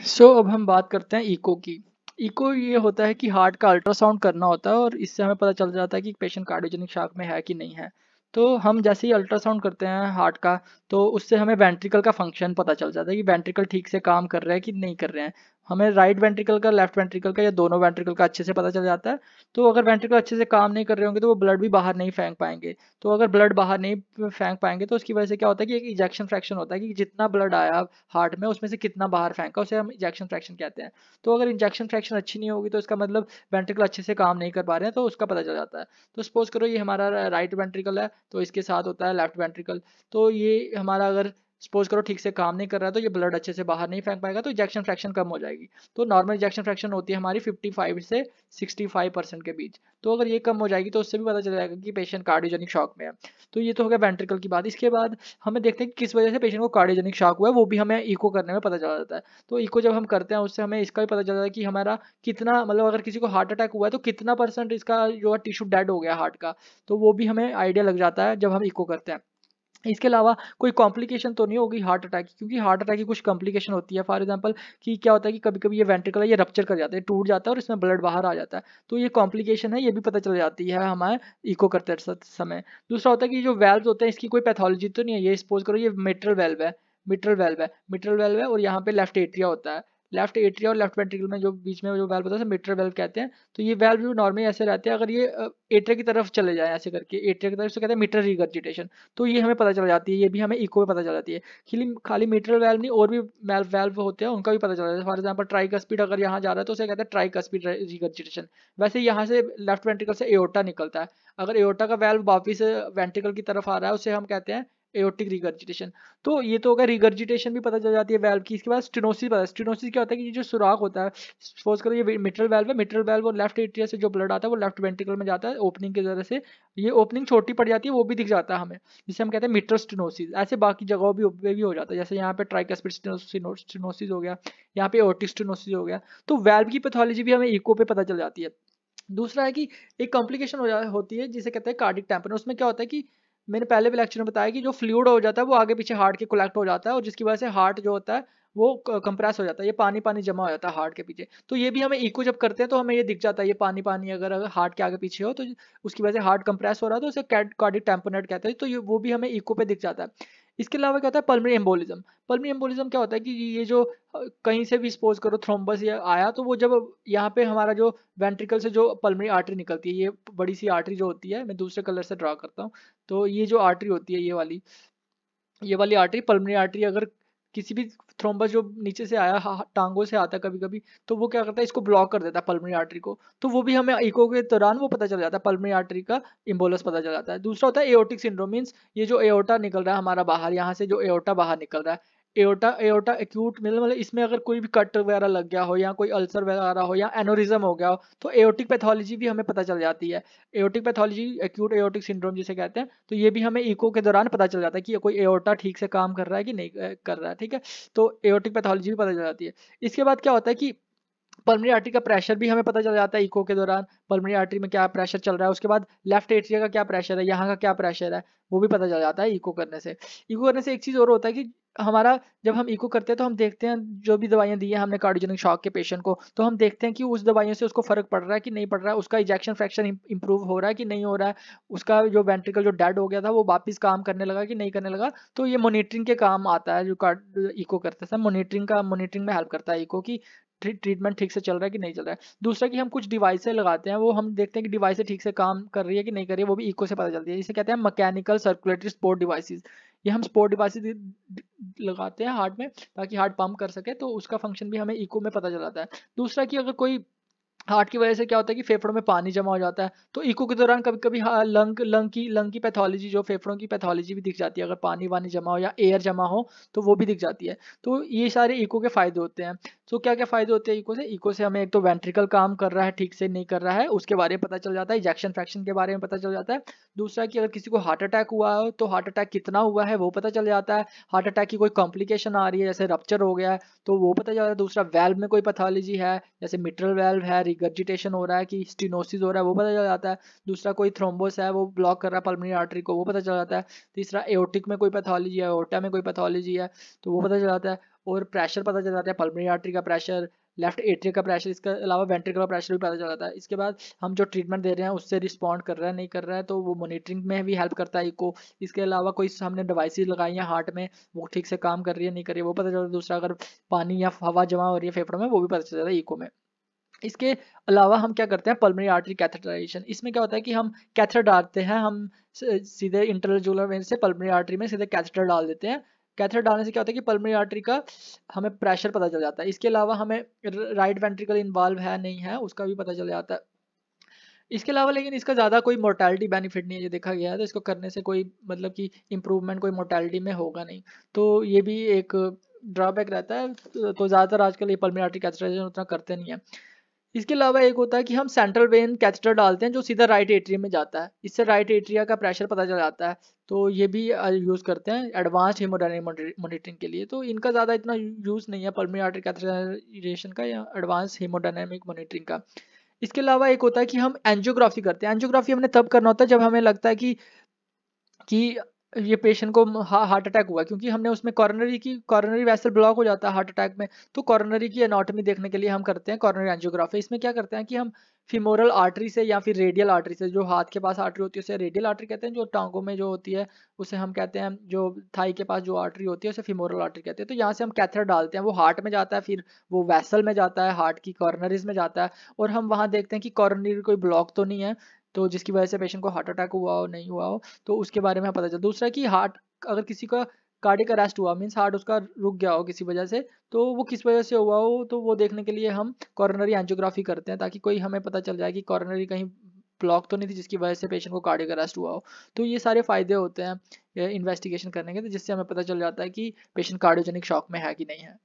अब हम बात करते हैं इको की। इको ये होता है कि हार्ट का अल्ट्रासाउंड करना होता है और इससे हमें पता चल जाता है कि पेशेंट कार्डियोजेनिक शॉक में है कि नहीं है। तो हम जैसे ही अल्ट्रासाउंड करते हैं हार्ट का, तो उससे हमें वेंट्रिकल का फंक्शन पता चल जाता है कि वेंट्रिकल ठीक से काम कर रहे हैं कि नहीं कर रहे हैं। हमें राइट वेंट्रिकल का, लेफ्ट वेंट्रिकल का या दोनों वेंट्रिकल का अच्छे से पता चल जाता है। तो अगर वेंट्रिकल अच्छे से काम नहीं कर रहे होंगे तो वो ब्लड भी बाहर नहीं फेंक पाएंगे। तो अगर ब्लड बाहर नहीं फेंक पाएंगे तो उसकी वजह से क्या होता है कि एक इजेक्शन फ्रैक्शन होता है कि जितना ब्लड आया हार्ट में उसमें से कितना बाहर फेंका, उसे हम इजेक्शन फ्रैक्शन कहते हैं। तो अगर इंजेक्शन फ्रैक्शन अच्छी नहीं होगी तो इसका मतलब वेंट्रिकल अच्छे से काम नहीं कर पा रहे हैं, तो उसका पता चल जाता है। तो सपोज करो ये हमारा राइट वेंट्रिकल है, तो इसके साथ होता है लेफ्ट वेंट्रिकल। तो ये हमारा अगर सपोज करो ठीक से काम नहीं कर रहा है तो ये ब्लड अच्छे से बाहर नहीं फेंक पाएगा, तो इजेक्शन फ्रैक्शन कम हो जाएगी। तो नॉर्मल इजेक्शन फ्रैक्शन होती है हमारी 55 से 65% के बीच। तो अगर ये कम हो जाएगी तो उससे भी पता चल जाएगा कि पेशेंट कार्डियोजेनिक शॉक में है। तो ये तो हो गया वेंट्रिकल की बात। इसके बाद हमें देखते हैं कि किस वजह से पेशेंट को कार्डियोजेनिक शॉक हुआ है, वो भी हमें इको करने में पता चल जाता है। तो इको जब हम करते हैं उससे हमें इसका भी पता चल जाता है कि हमारा कितना, मतलब अगर किसी को हार्ट अटैक हुआ है तो कितना परसेंट इसका जो है टिश्यू डेड हो गया हार्ट का। तो वो भी हमें आइडिया लग जाता है जब हम इको करते हैं। इसके अलावा कोई कॉम्प्लिकेशन तो नहीं होगी हार्ट अटैक की, क्योंकि हार्ट अटैक की कुछ कॉम्प्लिकेशन होती है। फॉर एग्जांपल कि क्या होता है कि कभी कभी ये वेंट्रिकल है, ये रप्चर कर जाता है, टूट जाता है और इसमें ब्लड बाहर आ जाता है। तो ये कॉम्प्लिकेशन है, ये भी पता चल जाती है हमें इको करते समय। दूसरा होता है कि जो वेल्व होते हैं इसकी कोई पैथोलॉजी तो नहीं है। ये सपोज करो ये मिट्रल वेल्व है, और यहाँ पे लेफ्ट एट्रिया होता है। लेफ्ट एट्रिया और लेफ्ट वेंट्रिकल में जो बीच में जो वेल्व होता है उसे मिट्रल वेल्व कहते हैं। तो ये वेल्व जो नॉर्मली ऐसे रहते हैं, अगर ये एट्रिया की तरफ चले जाए ऐसे करके, एट्रिया की तरफ से कहते हैं मिट्रल रिगर्जिटेशन। तो ये हमें पता चल जाती है, ये भी हमें इको में पता चल जाती है। खाली खाली मीटरल वेल्व नहीं, और भी वेल्व होते हैं उनका भी पता चल जाता है। फॉर एग्जांपल ट्राइकस्पिड अगर यहाँ जा रहा है तो उसे कहते हैं ट्राइकस्पिड रिगर्जिटेशन। वैसे यहाँ से लेफ्ट वेंट्रिकल से एओर्टा निकलता है, अगर एओर्टा का वेल्व वापिस वेंट्रिकल की तरफ आ रहा है उसे हम कहते हैं एओर्टिक रिगर्जिटेशन। तो ये तो होगा रिगर्जिटेशन भी पता चल जाती है वेल्व की। इसके बाद स्टेनोसिस पता है। स्टेनोसिस क्या होता है कि ये जो सुराख होता है, सपोज करो ये मिट्रल वेल्व है, मिट्रल वेल्व और लेफ्ट एट्रिया से जो ब्लड आता है वो लेफ्ट वेंट्रिकल में जाता है ओपनिंग की वजह से। ये ओपनिंग छोटी पड़ जाती है, वो भी दिख जाता है हमें, जिसे हम कहते हैं मिट्रल स्टेनोसिस। ऐसे बाकी जगहों भी हो जाता है, जैसे यहाँ पे ट्राइकस्पिड स्टेनोसिस हो गया, यहाँ पे एओर्टिक स्टेनोसिस हो गया। तो वेल्व की पैथोलॉजी भी हमें इको पे पता चल जाती है। दूसरा है कि एक कॉम्प्लिकेशन होती है जिसे कहते हैं कार्डिक टैम्पर। उसमें क्या होता है कि मैंने पहले भी लेक्चर में बताया कि जो फ्लूइड हो जाता है वो आगे पीछे हार्ट के कलेक्ट हो जाता है, और जिसकी वजह से हार्ट जो होता है वो कंप्रेस हो जाता है, ये पानी पानी जमा हो जाता है हार्ट के पीछे। तो ये भी हमें इको जब करते हैं तो हमें ये दिख जाता है, ये पानी पानी अगर हार्ट के आगे पीछे हो तो उसकी वजह से हार्ट कंप्रेस हो रहा है, तो उसे कार्डिक टैम्पोनेट कहते हैं। तो ये वो भी हमें इको पे दिख जाता है। इसके अलावा क्या होता है पल्मोनरी एम्बोलिज्म। पल्मोनरी एम्बोलिज्म क्या होता है कि ये जो कहीं से भी सपोज करो थ्रोम्बस या आया, तो वो जब यहाँ पे हमारा जो वेंट्रिकल से जो पल्मोनरी आर्टरी निकलती है, ये बड़ी सी आर्टरी जो होती है, मैं दूसरे कलर से ड्रा करता हूँ। तो ये जो आर्टरी होती है ये वाली आर्टरी, पल्मोनरी आर्टरी, अगर किसी भी थ्रोम्बस जो नीचे से आया टांगों से आता है कभी कभी, तो वो क्या करता है इसको ब्लॉक कर देता है पल्मोनरी आर्टरी को। तो वो भी हमें इको के दौरान वो पता चल जाता है, पल्मोनरी आर्टरी का इम्बोलस पता चल जाता है। दूसरा होता है एओर्टिक सिंड्रोम, मींस ये जो एओर्टा निकल रहा है हमारा बाहर, यहाँ से जो एओर्टा बाहर निकल रहा है, एओर्टा एओर्टा एक्यूट, मतलब इसमें अगर कोई भी कट वगैरह लग गया हो या कोई अल्सर वगैरह हो या एनोरिज्म हो गया हो, तो एओर्टिक पैथोलॉजी भी हमें पता चल जाती है। Aortic pathology, acute aortic syndrome जिसे कहते हैं, तो ये भी हमें इको के दौरान पता चल जाता है कि कोई एओर्टा ठीक से काम कर रहा है कि नहीं कर रहा है। ठीक है, तो एओर्टिक पैथोलॉजी भी पता चल जाती है। इसके बाद क्या होता है कि पल्मोनरी आर्टरी का प्रेशर भी हमें पता चल जाता है इको के दौरान, पल्मोनरी आर्टरी में क्या प्रेशर चल रहा है। उसके बाद लेफ्ट एट्रिया का क्या प्रेशर है, यहाँ का क्या प्रेशर है, वो भी पता चल जाता है इको करने से। इको करने से एक चीज़ और होता है कि हमारा, जब हम इको करते हैं तो हम देखते हैं जो भी दवाइयाँ दी हैं हमने कार्डियोजेनिक शॉक के पेशेंट को, तो हम देखते हैं कि उस दवाइयों से उसको फर्क पड़ रहा है कि नहीं पड़ रहा है, उसका इजेक्शन फ्रैक्शन इंप्रूव हो रहा है कि नहीं हो रहा है, उसका जो वेंट्रिकल जो डेड हो गया था वो वापस काम करने लगा कि नहीं करने लगा। तो ये मॉनिटरिंग के काम आता है, जो कार्ड इको करते हैं मॉनिटरिंग में हेल्प करता है इको की ट्रीटमेंट ठीक से चल रहा है कि नहीं चल रहा है। दूसरा कि हम कुछ डिवाइसें लगाते हैं, वो हम देखते हैं कि डिवाइसें ठीक से काम कर रही है कि नहीं कर रही है, वो भी इको से पता चलती है। जिसे कहते हैं मैकेनिकल सर्कुलेटरी सपोर्ट डिवाइसेस। ये हम सपोर्ट डिवाइसेस लगाते हैं हार्ट में ताकि हार्ट पंप कर सके, तो उसका फंक्शन भी हमें इको में पता चल जाता है। दूसरा कि अगर कोई हार्ट की वजह से क्या होता है कि फेफड़ों में पानी जमा हो जाता है, तो इको के दौरान कभी कभी लंग की पैथोलॉजी, जो फेफड़ों की पैथोलॉजी भी दिख जाती है, अगर पानी वानी जमा हो या एयर जमा हो तो वो भी दिख जाती है। तो ये सारे इको के फायदे होते हैं। तो क्या क्या फायदे होते हैं इको से हमें एक तो वेंट्रिकल काम कर रहा है ठीक से नहीं कर रहा है उसके बारे में पता चल जाता है, इजेक्शन फ्रैक्शन के बारे में पता चल जाता है। दूसरा कि अगर किसी को हार्ट अटैक हुआ हो तो हार्ट अटैक कितना हुआ है वो पता चल जाता है। हार्ट अटैक की कोई कॉम्प्लिकेशन आ रही है जैसे रप्चर हो गया है तो वो पता चल जाता है। दूसरा वेल्व में कोई पैथोलॉजी है जैसे मिट्रल वेल्व है, रिगर्जिटेशन हो रहा है कि स्टेनोसिस हो रहा है वो पता चल जाता है। दूसरा कोई थ्रोम्बोस है वो ब्लॉक कर रहा है पल्मोनरी आर्टरी को, वो पता चल जाता है। तीसरा एओर्टिक में कोई पैथोलॉजी है, एओर्टा में कोई पैथोलॉजी है तो वो पता चल जाता है। और प्रेशर पता चल जाता है, पल्मोनरी आर्टरी का प्रेशर, लेफ्ट एट्रिया का प्रेशर, इसके अलावा वेंट्रिकुलर प्रेशर भी पता चल जाता है। इसके बाद हम जो ट्रीटमेंट दे रहे हैं उससे रिस्पॉन्ड कर रहा है नहीं कर रहा है, तो वो मॉनिटरिंग में भी हेल्प करता है इको। इसके अलावा कोई हमने डिवाइसेस लगाई हैं हार्ट में, वो ठीक से काम कर रही है नहीं कर रही है वो पता चल जाता है। दूसरा, अगर पानी या हवा जमा हो रही है फेफड़ों में, वो भी पता चल जाता है इको में। इसके अलावा हम क्या करते हैं, पल्मोनरी आर्टरी कैथेटराइजेशन। इसमें क्या होता है कि हम कैथेटर डालते हैं, हम सीधे इंटरजुलर वेन से पल्मोनरी आर्टरी में सीधे कैथेटर डाल देते हैं। कैथेटर डालने से क्या होता है कि पल्मोनरी आर्टरी का हमें प्रेशर पता चल जाता है। इसके अलावा हमें राइट वेंट्रिकल इन्वॉल्व है नहीं है उसका भी पता चल जाता है। इसके अलावा लेकिन इसका ज़्यादा कोई मोर्टेलिटी बेनिफिट नहीं है, ये देखा गया है, तो इसको करने से कोई मतलब कि इम्प्रूवमेंट कोई मोर्टेलिटी में होगा नहीं, तो ये भी एक ड्रॉबैक रहता है। तो ज़्यादातर आजकल ये पल्मोनरी आर्टरी कैथेटराइजेशन उतना करते नहीं है। इसके अलावा एक होता है कि हम सेंट्रल वेन कैथेटर डालते हैं जो सीधा राइट एट्रियम में जाता है, इससे राइट एट्रिया का प्रेशर पता चल जाता है, तो ये भी यूज़ करते हैं एडवांस्ड हीमोडायनामिक मॉनिटरिंग के लिए। तो इनका ज़्यादा इतना यूज़ नहीं है पल्मोनरी आर्टरी कैथेटराइजेशन का या एडवांस हीमोडायनामिक मॉनिटरिंग का। इसके अलावा एक होता है कि हम एंजियोग्राफी करते हैं। एंजियोग्राफी हमने तब करना होता है जब हमें लगता है कि ये पेशेंट को हार्ट अटैक हुआ, क्योंकि हमने उसमें कॉरोनरी वेसल ब्लॉक हो जाता है हार्ट अटैक में, तो कॉरोनरी की एनाटॉमी देखने के लिए हम करते हैं कॉरोनरी एंजियोग्राफी। इसमें क्या करते हैं कि हम फीमोरल आर्टरी से या फिर रेडियल आर्टरी से, जो हाथ के पास आर्टरी होती है उसे रेडियल आर्टरी कहते हैं, जो टांगों में जो होती है उसे हम कहते हैं, जो थाई के पास जो आर्टरी होती है उसे फीमोरल आर्टरी कहते हैं। तो यहाँ से हम कैथेटर डालते हैं, वो हार्ट में जाता है, फिर वो वेसल में जाता है, हार्ट की कॉर्नरीज में जाता है, और हम वहाँ देखते हैं कि कॉरोनरी कोई ब्लॉक तो नहीं है, तो जिसकी वजह से पेशेंट को हार्ट अटैक हुआ हो नहीं हुआ हो, तो उसके बारे में पता चला। दूसरा कि हार्ट, अगर किसी का कार्डियक अरेस्ट हुआ मीन्स हार्ट उसका रुक गया हो किसी वजह से, तो वो किस वजह से हुआ हो, तो वो देखने के लिए हम कॉरोनरी एंजियोग्राफी करते हैं, ताकि कोई हमें पता चल जाए कि कॉरोनरी कहीं ब्लॉक तो नहीं थी जिसकी वजह से पेशेंट को कार्डियक अरेस्ट हुआ हो। तो ये सारे फायदे होते हैं इन्वेस्टिगेशन करने के, तो जिससे हमें पता चल जाता है कि पेशेंट कार्डियोजेनिक शॉक में है कि नहीं है।